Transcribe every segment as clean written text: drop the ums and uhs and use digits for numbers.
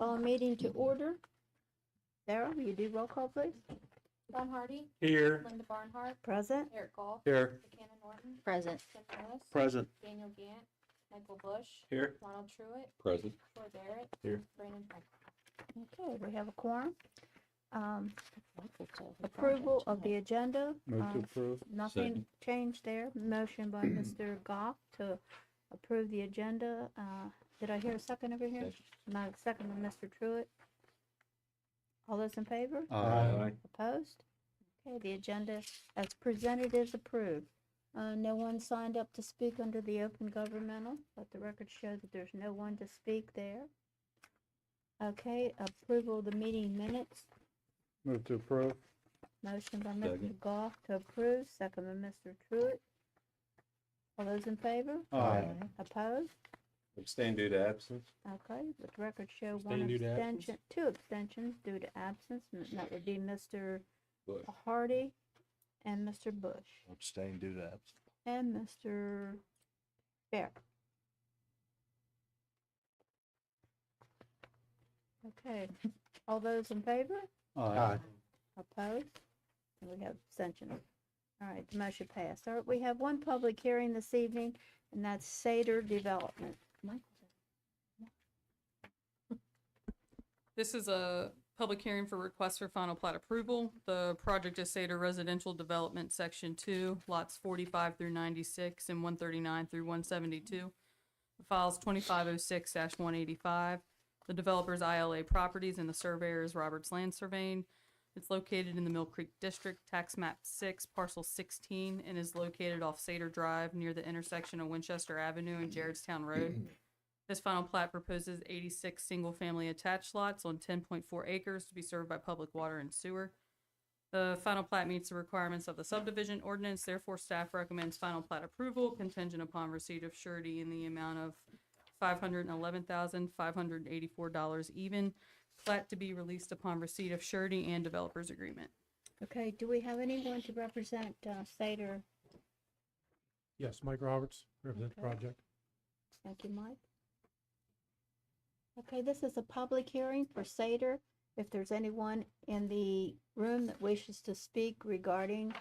Call a meeting to order. Darrell, will you do roll call, please? Ron Hardy, Here. Linda Barnhart, Present. Eric Goff, Here. McKenna Norton, Present. Tim Willis, Present. Daniel Gant, Michael Bush, Here. Ronald Truitt, Present. Troy Barrett, Here. Brandon Franklin. Okay, we have a quorum. Approval of the agenda. Move to approve. Nothing Second. changed there. Motion by Mr. Goff to approve the agenda. Did I hear a second over here? Not a second by Mr. Truitt. All those in favor? Aye. Opposed? Okay, the agenda as presented is approved. No one signed up to speak under the open governmental. Let the record show that there's no one to speak there. Okay, approval of the meeting minutes. Move to approve. Motion by Mr. Second. Goff to approve, second by Mr. Truitt. All those in favor? Aye. Opposed? Abstain due to absence. Okay, let the record show one Abstain due to absence. abstention, two abstentions due to absence, and that would be Mr. Bush. Hardy and Mr. Bush Abstain due to absence. and Mr. Bear. Okay, all those in favor? Aye. Opposed? And we have abstention. All right, the motion passed. All right, we have one public hearing this evening, and that's Seder Development. This is a public hearing for request for final plat approval. The project is Seder Residential Development Section 2, lots 45 through 96 and 139 through 172. The file is 2506-185. The developer's ILA Properties and the surveyor is Roberts Land Surveying. It's located in the Mill Creek District, tax map 6, parcel 16, and is located off Seder Drive near the intersection of Winchester Avenue and Jaredstown Road. This final plat proposes 86 single-family attached lots on 10.4 acres to be served by public water and sewer. The final plat meets the requirements of the subdivision ordinance, therefore staff recommends final plat approval contingent upon receipt of surety in the amount of $511,584 even. Plat to be released upon receipt of surety and developer's agreement. Okay, do we have anyone to represent Seder? Yes, Mike Roberts, represent the Okay. project. Thank you, Mike. Okay, this is a public hearing for Seder. If there's anyone in the room that wishes to speak regarding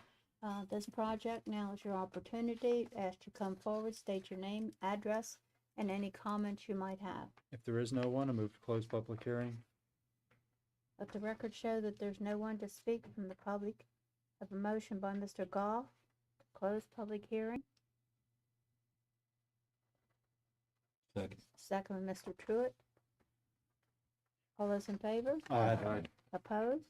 this project, now is your opportunity. Ask you come forward, state your name, address, and any comments you might have. If there is no one, I move to close public hearing. Let the record show that there's no one to speak from the public. Have a motion by Mr. Goff to close public hearing. Second. Second by Mr. Truitt. All those in favor? Aye. Opposed?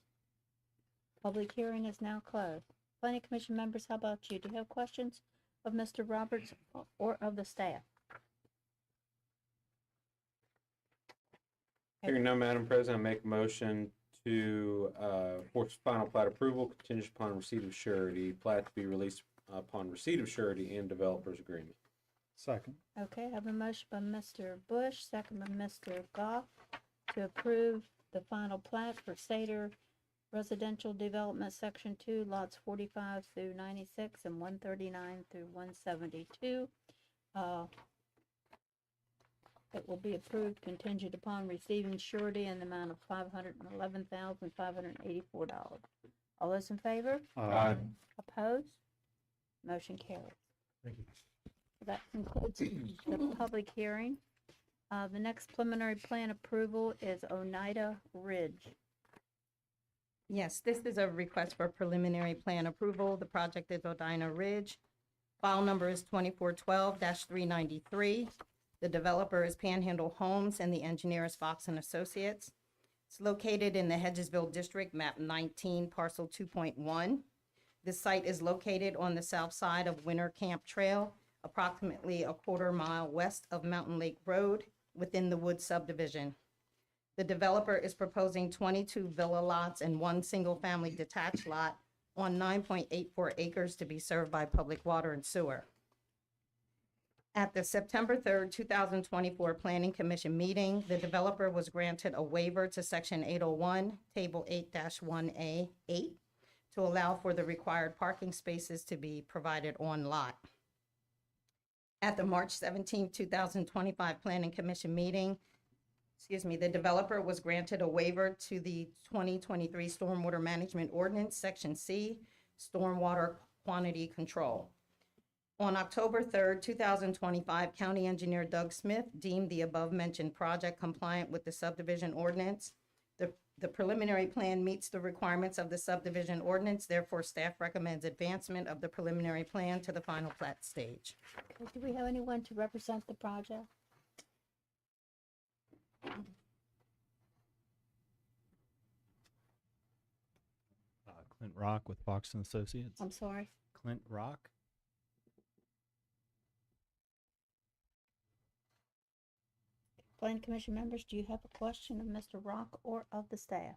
Public hearing is now closed. Planning Commission members, how about you? Do you have questions of Mr. Roberts or of the staff? Hearing none, Madam President, I make a motion to, for final plat approval contingent upon receipt of surety. Plat to be released upon receipt of surety and developer's agreement. Second. Okay, I have a motion by Mr. Bush, second by Mr. Goff to approve the final plat for Seder Residential Development Section 2, lots 45 through 96 and 139 through 172. It will be approved contingent upon receiving surety in the amount of $511,584. All those in favor? Aye. Opposed? Motion carries. Thank you. That concludes the public hearing. The next preliminary plan approval is Oneida Ridge. Yes, this is a request for preliminary plan approval. The project is Oneida Ridge. File number is 2412-393. The developer is Panhandle Homes and the engineer is Fox and Associates. It's located in the Hedgesville District, map 19, parcel 2.1. This site is located on the south side of Winter Camp Trail, approximately a quarter-mile west of Mountain Lake Road within the Woods subdivision. The developer is proposing 22 villa lots and one single-family detached lot on 9.84 acres to be served by public water and sewer. At the September 3rd, 2024 Planning Commission meeting, the developer was granted a waiver to Section 801, Table 8-1A8, to allow for the required parking spaces to be provided on lot. At the March 17, 2025 Planning Commission meeting, the developer was granted a waiver to the 2023 Stormwater Management Ordinance, Section C, Stormwater Quantity Control. On October 3rd, 2025, County Engineer Doug Smith deemed the above-mentioned project compliant with the subdivision ordinance. The preliminary plan meets the requirements of the subdivision ordinance, therefore staff recommends advancement of the preliminary plan to the final plat stage. Okay, do we have anyone to represent the project? Clint Rock with Fox and Associates. I'm sorry. Clint Rock. Planning Commission members, do you have a question of Mr. Rock or of the staff?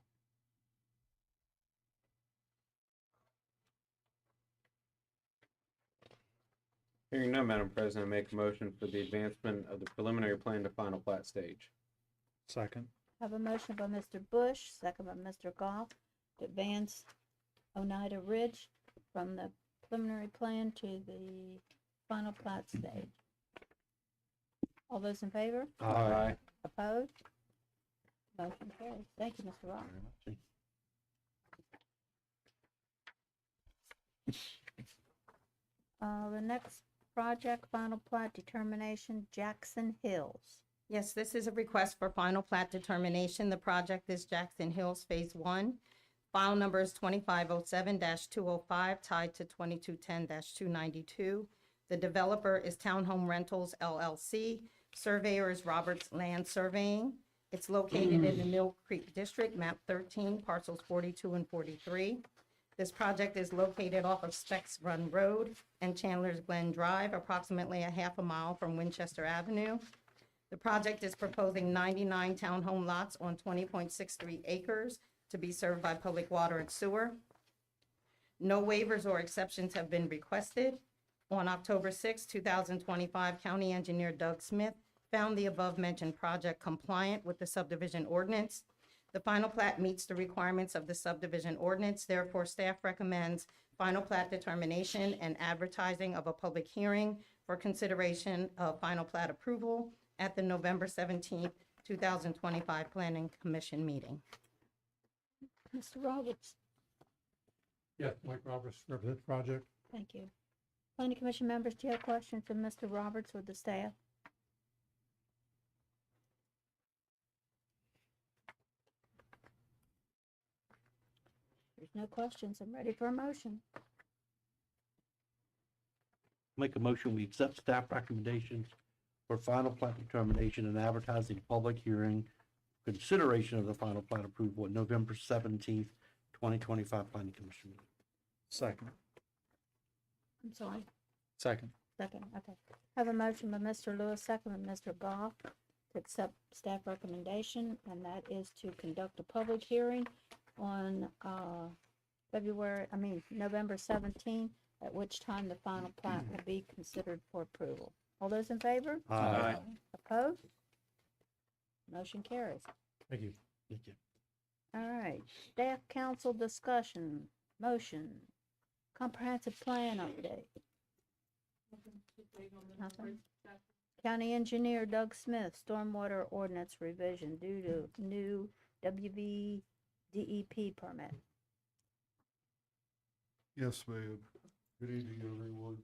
Hearing none, Madam President, I make a motion for the advancement of the preliminary plan to final plat stage. Second. Have a motion by Mr. Bush, second by Mr. Goff, to advance Oneida Ridge from the preliminary plan to the final plat stage. All those in favor? Aye. Opposed? Motion carries. Thank you, Mr. Rock. The next project, final plat determination, Jackson Hills. Yes, this is a request for final plat determination. The project is Jackson Hills Phase 1. File number is 2507-205, tied to 2210-292. The developer is Townhome Rentals LLC. Surveyor is Roberts Land Surveying. It's located in the Mill Creek District, map 13, parcels 42 and 43. This project is located off of Specs Run Road and Chandler's Glen Drive, approximately a half a mile from Winchester Avenue. The project is proposing 99 townhome lots on 20.63 acres to be served by public water and sewer. No waivers or exceptions have been requested. On October 6, 2025, County Engineer Doug Smith found the above-mentioned project compliant with the subdivision ordinance. The final plat meets the requirements of the subdivision ordinance. Therefore, staff recommends final plat determination and advertising of a public hearing for consideration of final plat approval at the November 17th, 2025 Planning Commission meeting. Mr. Roberts, Yes, Mike Roberts, represent the project. thank you. Planning Commission members, do you have questions of Mr. Roberts or the staff? There's no questions. I'm ready for a motion. Make a motion, we accept staff recommendations for final plat determination and advertising public hearing, consideration of the final plat approval at November 17th, 2025 Planning Commission meeting. Second. I'm sorry. Second. Second, okay. Have a motion by Mr. Lewis, second by Mr. Goff to accept staff recommendation, and that is to conduct a public hearing on November 17th, at which time the final plat will be considered for approval. All those in favor? Aye. Opposed? Motion carries. Thank you. Thank you. All right, staff council discussion, motion, comprehensive plan update. Nothing? County Engineer Doug Smith, stormwater ordinance revision due to new WV DEP permit. Yes, ma'am. Good evening, everyone.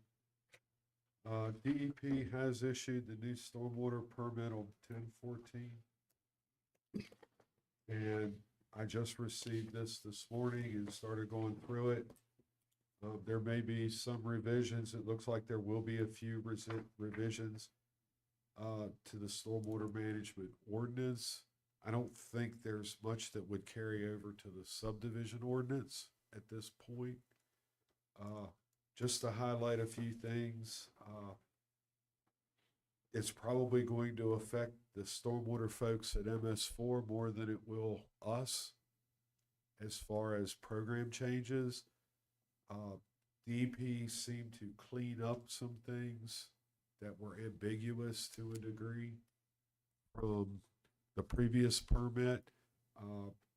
DEP has issued the new stormwater permit on 10/14. And I just received this morning and started going through it. There may be some revisions. It looks like there will be a few revisions to the stormwater management ordinance. I don't think there's much that would carry over to the subdivision ordinance at this point. Just to highlight a few things, it's probably going to affect the stormwater folks at MS4 more than it will us as far as program changes. DEP seemed to clean up some things that were ambiguous to a degree from the previous permit.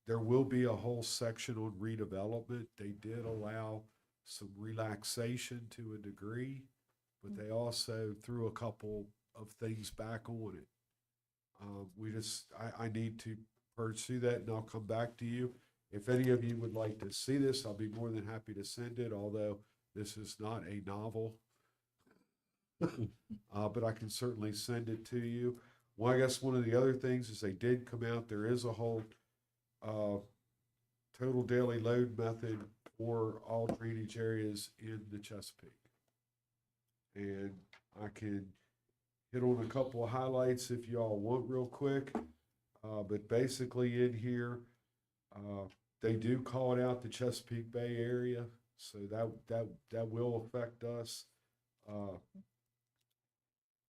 There will be a whole section on redevelopment. They did allow some relaxation to a degree, but they also threw a couple of things back on it. I need to pursue that and I'll come back to you. If any of you would like to see this, I'll be more than happy to send it, although this is not a novel. But I can certainly send it to you. Well, I guess one of the other things is they did come out, there is a whole, total daily load method for all drainage areas in the Chesapeake. And I can hit on a couple of highlights if y'all want real quick. But basically in here, they do call it out the Chesapeake Bay area, so that will affect us.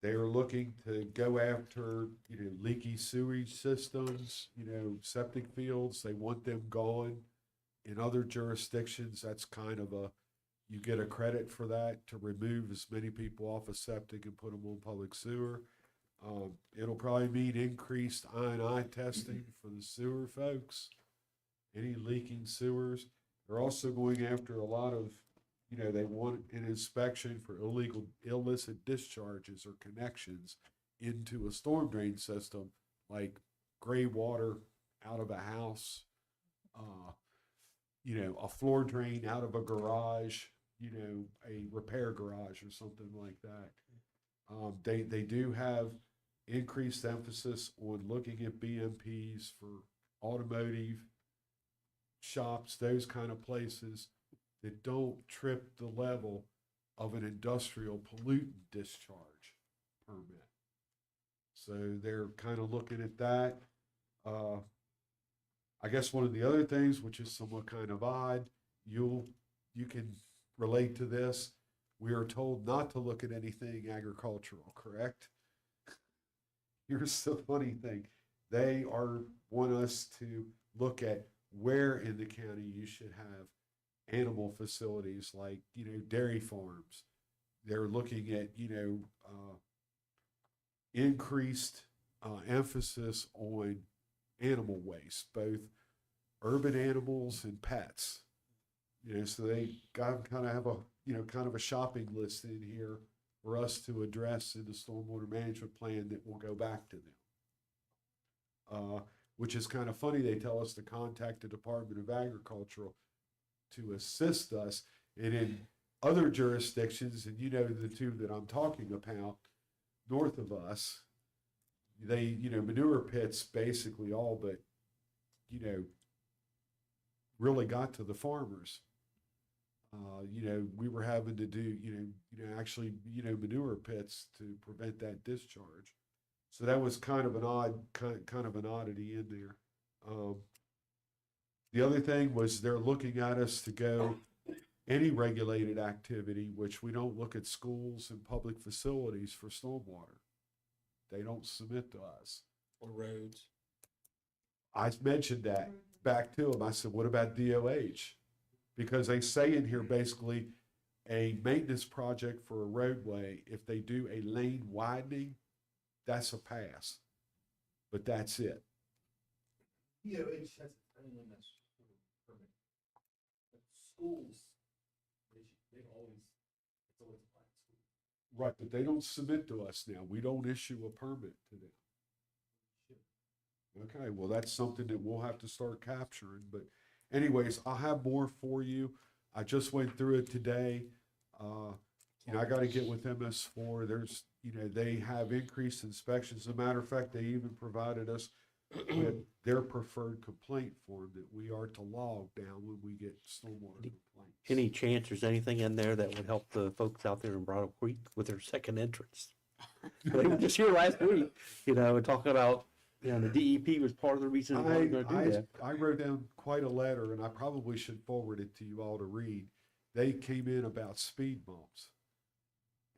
They are looking to go after, leaky sewage systems, septic fields. They want them gone. In other jurisdictions, that's kind of you get a credit for that to remove as many people off of septic and put them on public sewer. It'll probably mean increased I&I testing for the sewer folks. Any leaking sewers. They're also going after a lot of, they want an inspection for illicit discharges or connections into a storm drain system, like gray water out of a house, a floor drain out of a garage, a repair garage or something like that. They do have increased emphasis on looking at BMPs for automotive shops, those kind of places that don't trip the level of an industrial pollutant discharge permit. So they're kind of looking at that. I guess one of the other things, which is somewhat kind of odd, you can relate to this. We are told not to look at anything agricultural, correct? Here's the funny thing. They want us to look at where in the county you should have animal facilities like, dairy farms. They're looking at, increased emphasis on animal waste, both urban animals and pets. So they kind of have a shopping list in here for us to address in the stormwater management plan that will go back to them. Which is kind of funny. They tell us to contact the Department of Agriculture to assist us. And in other jurisdictions, and the two that I'm talking about, north of us, they, manure pits basically all but, really got to the farmers. We were having to do, actually, manure pits to prevent that discharge. So that was kind of an oddity in there. The other thing was they're looking at us to go any regulated activity, which we don't look at schools and public facilities for stormwater. They don't submit to us. Or roads. I mentioned that back to them. I said, what about DOH? Because they say in here basically a maintenance project for a roadway, if they do a lane widening, that's a pass. But that's it. DOH has its own limits permit. But schools, they always, it's always applied to schools. Right, but they don't submit to us now. We don't issue a permit to them. Okay, well, that's something that we'll have to start capturing. But anyways, I'll have more for you. I just went through it today. I got to get with MS4. There's, they have increased inspections. As a matter of fact, they even provided us with their preferred complaint form that we are to log down when we get stormwater complaints. Any chance there's anything in there that would help the folks out there in Bridle Creek with their second entrance? They were just here last week, and talking about, the DEP was part of the reason they were going to do that. I wrote down quite a letter, and I probably should forward it to you all to read. They came in about speed bumps,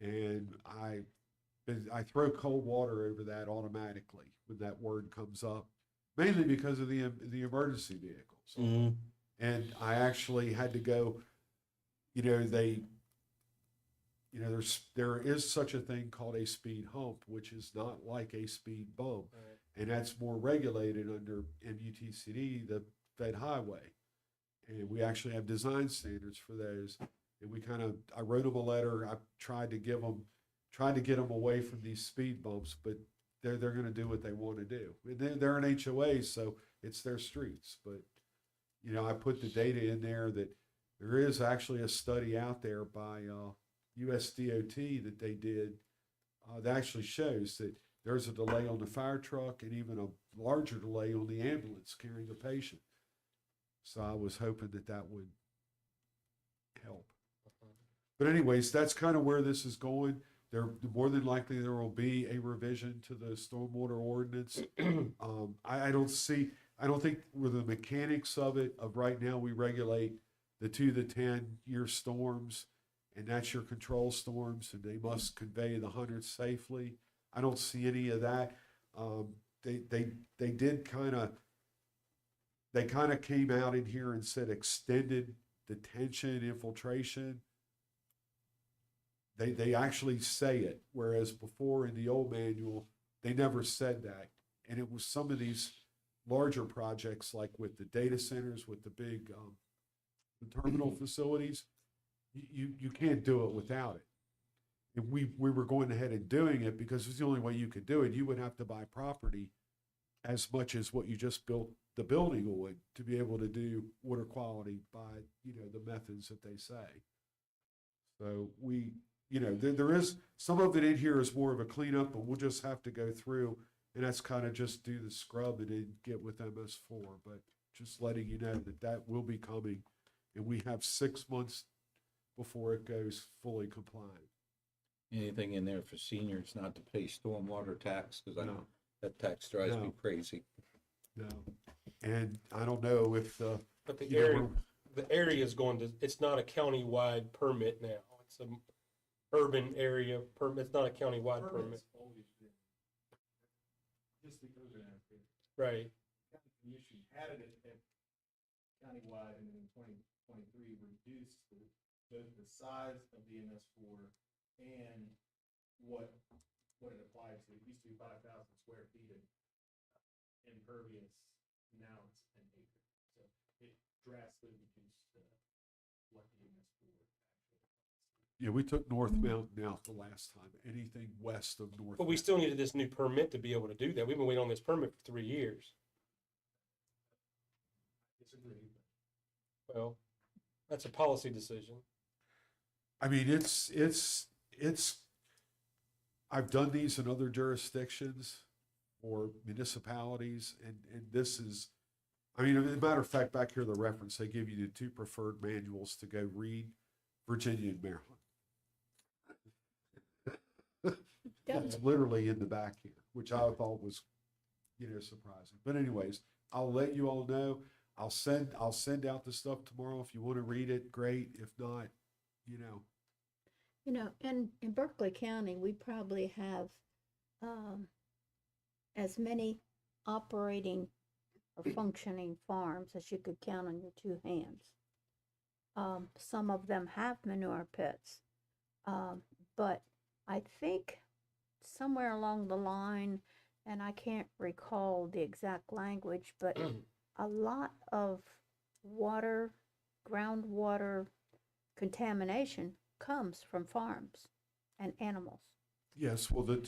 and I throw cold water over that automatically when that word comes up, mainly because of the emergency vehicles. Mm-hmm. And I actually had to go, there is such a thing called a speed hump, which is not like a speed bump. Right. And that's more regulated under MUTCD, the Fed Highway. And we actually have design standards for those. And I wrote them a letter. I tried to get them away from these speed bumps, but they're gonna do what they wanna do. And they're an HOA, so it's their streets, but, you know, I put the data in there that there is actually a study out there by, USDOT that they did, that actually shows that there's a delay on the fire truck and even a larger delay on the ambulance carrying a patient. So I was hoping that that would help. But anyways, that's kind of where this is going. There, more than likely, there will be a revision to the stormwater ordinance. I don't think with the mechanics of it, of right now, we regulate the 2 to 10 year storms, and that's your control storms, and they must convey the hundreds safely. I don't see any of that. They did they kind of came out in here and said extended detention, infiltration. They actually say it, whereas before in the old manual, they never said that. And it was some of these larger projects, like with the data centers, with the big the terminal facilities, you can't do it without it. And we were going ahead and doing it because it's the only way you could do it. You would have to buy property as much as what you just built the building would to be able to do water quality by, you know, the methods that they say. So we, you know, there is some of it in here is more of a cleanup, but we'll just have to go through, and that's kind of just do the scrub and then get with MS4. But just letting you know that that will be coming, and we have 6 months before it goes fully compliant. Anything in there for seniors not to pay stormwater tax? Because I know that tax drives me No. crazy. No, and I don't know if the, But the you know, area, the area is going to, it's not a county-wide permit now. It's a urban area permit. It's not a county-wide permit. Permit's always been, just the urban aspect. Right. County commission had it at countywide, and then in 2023 reduced both the size of the MS4 and what it applied to. It used to be 5,000 square feet of impervious, now it's an acre. So it drastically reduced what the MS4 actually. yeah, we took North Mountain out the last time. Anything west of North. But we Mountain. still needed this new permit to be able to do that. We've been waiting on this permit for 3 years. Disagree. Well, that's a policy decision. I mean, it's. I've done these in other jurisdictions or municipalities, and this is, I mean, as a matter of fact, back here, the reference, they give you the 2 preferred manuals to go read, Virginia and Maryland. It's literally in the back here, which I thought was, you know, surprising. But anyways, I'll let you all know. I'll send out the stuff tomorrow. If you want to read it, great. If not, you know. You know, in Berkeley County, we probably have as many operating or functioning farms as you could count on your 2 hands. Some of them have manure pits, but I think somewhere along the line, and I can't recall the exact language, but a lot of water, groundwater contamination comes from farms and animals. Yes, well, the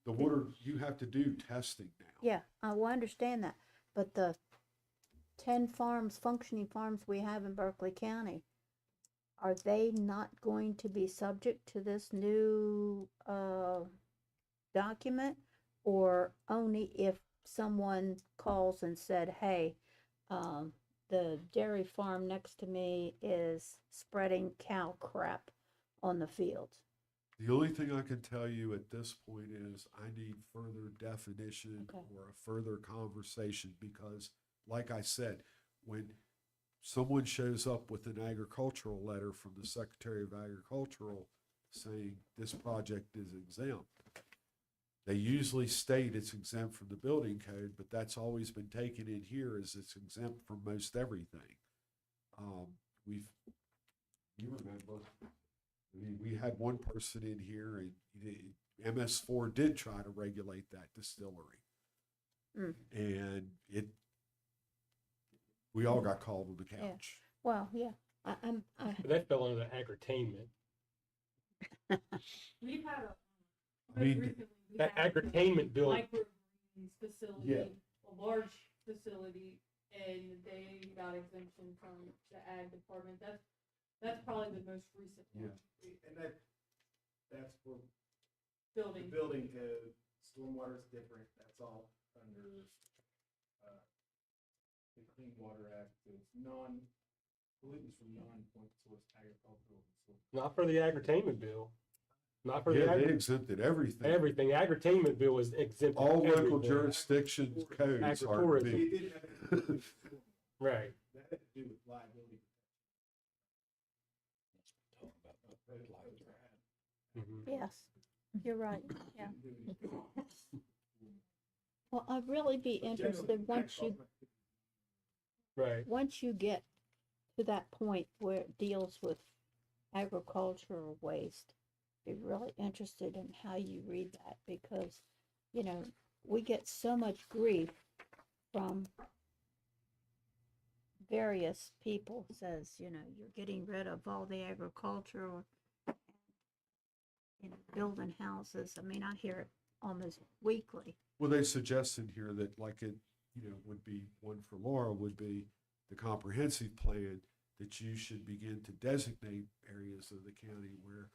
water, you have to do testing now. Yeah, I will understand that, but the 10 farms, functioning farms we have in Berkeley County, are they not going to be subject to this new document? Or only if someone calls and said, hey, the dairy farm next to me is spreading cow crap on the field? The only thing I can tell you at this point is I need further definition or a further conversation because, like I said, when someone shows up with an agricultural letter from the Secretary of Agricultural saying this project is exempt, they usually state it's exempt from the building code, but that's always been taken in here as it's exempt from most everything. You remember, I mean, we had one person in here and MS4 did try to regulate that distillery. And we all got called on the couch. Well, yeah, But that fell under the agri-tainment. We've had I mean, that agri-tainment bill, micro facility, Yeah. a large facility, and they got exemption from the ag department. That's probably the most recent one. And that's for Building. the building code, stormwater is different, that's all under, the Clean Water Act, so it's pollutants from non-point source agricultural facilities. not for the agri-tainment bill. Not for the Yeah, they exempted everything. everything. Agri-tainment bill is exempt. All local everything. jurisdictions codes are Agritourism. It big. did have to do with- Right. that had to do with liability. Mhm. Yes, you're right, yeah. Well, I'd really be interested, Right. once you get to that point where it deals with agricultural waste, be really interested in how you read that, because, you know, we get so much grief from various people says, you know, you're getting rid of all the agricultural, you know, building houses. I mean, I hear it almost weekly. Well, they suggested here that like it, you know, would be, one for Laura would be the comprehensive plan, that you should begin to designate areas of the county where,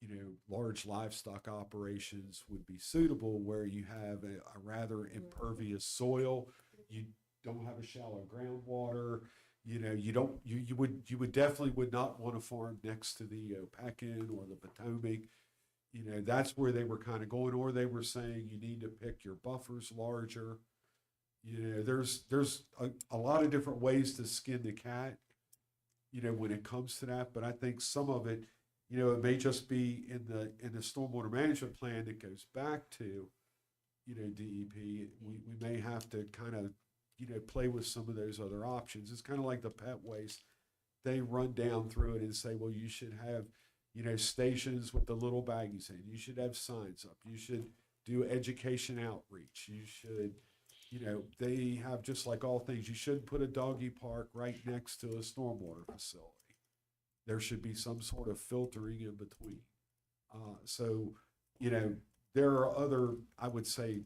you know, large livestock operations would be suitable, where you have a rather impervious soil, you don't have a shallow groundwater, you know, you would definitely would not want to farm next to the Opakin or the Potomac. You know, that's where they were kind of going, or they were saying you need to pick your buffers larger. You know, there's a lot of different ways to skin the cat, you know, when it comes to that. But I think some of it, you know, it may just be in the stormwater management plan that goes back to, you know, DEP. We may have to kind of, you know, play with some of those other options. It's kind of like the pet waste. They run down through it and say, well, you should have, you know, stations with the little baggies in. You should have signs up. You should do education outreach. You should, you know, they have, just like all things, you shouldn't put a doggy park right next to a stormwater facility. There should be some sort of filtering in between. So, you know, there are other, I would say,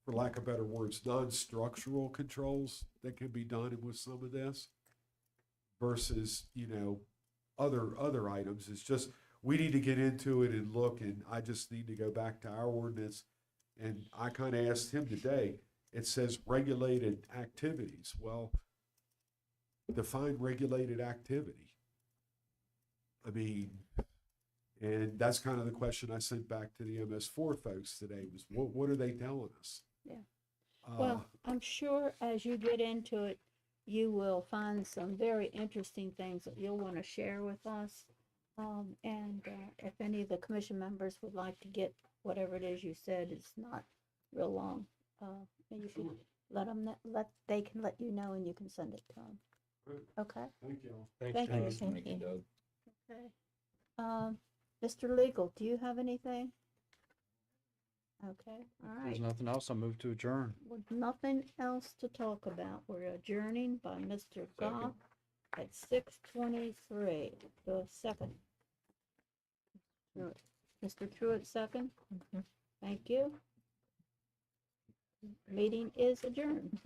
for lack of better words, non-structural controls that can be done with some of this versus, you know, other items. It's just, we need to get into it and look, and I just need to go back to our ordinance. And I kind of asked him today, it says regulated activities. Well, define regulated activity. I mean, and that's kind of the question I sent back to the MS4 folks today was, what are they telling us? Yeah. Well, I'm sure as you get into it, you will find some very interesting things that you'll want to share with us. And if any of the commission members would like to get whatever it is you said, it's not real long. And you can they can let you know, and you can send it to them. Great. Okay. Thank you. Thank you. Thank you, Doug. Okay. Mr. Legal, do you have anything? Okay, all If there's right. nothing else, I'll move to adjourn. With nothing else to talk about, we're adjourning by Mr. Goff at 6:23. The second. Mr. Truitt, second. Thank you. Meeting is adjourned.